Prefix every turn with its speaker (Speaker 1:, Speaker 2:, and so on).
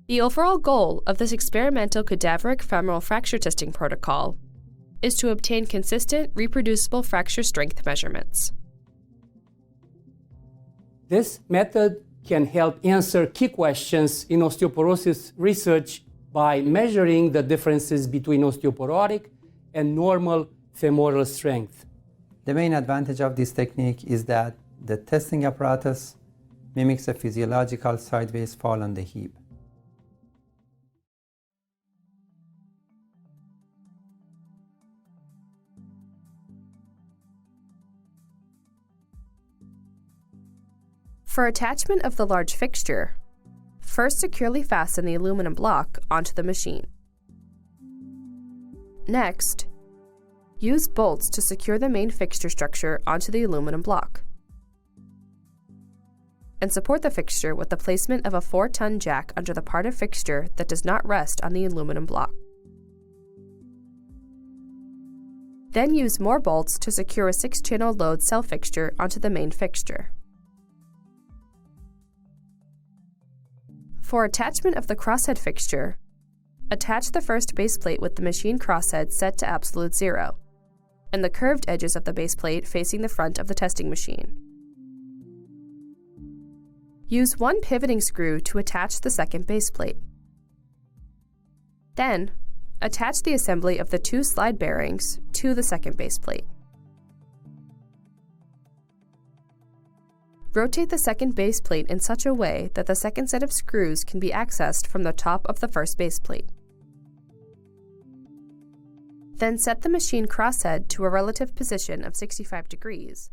Speaker 1: The overall goal of this experimental cadaveric femoral fracture testing protocol is to obtain consistent, reproducible fracture strength measurements.
Speaker 2: This method can help answer key questions in osteoporosis research by measuring the differences between osteoporotic and normal femoral strength.
Speaker 3: The main advantage of this technique is that the testing apparatus mimics a physiological sideways fall on the hip.
Speaker 1: For attachment of the large fixture, first securely fasten the aluminum block onto the machine. Next, use bolts to secure the main fixture structure onto the aluminum block, and support the fixture with the placement of a 4-ton jack under the part of fixture that does not rest on the aluminum block. Then use more bolts to secure a 6-channel load cell fixture onto the main fixture. For attachment of the crosshead fixture, attach the first base plate with the machine crosshead set to absolute 0, and the curved edges of the base plate facing the front of the testing machine. Use one pivoting screw to attach the second base plate. Then, attach the assembly of the 2 slide bearings to the second base plate. Rotate the second base plate in such a way that the second set of screws can be accessed from the top of the first base plate. Then set the machine crosshead to a relative position of 65 degrees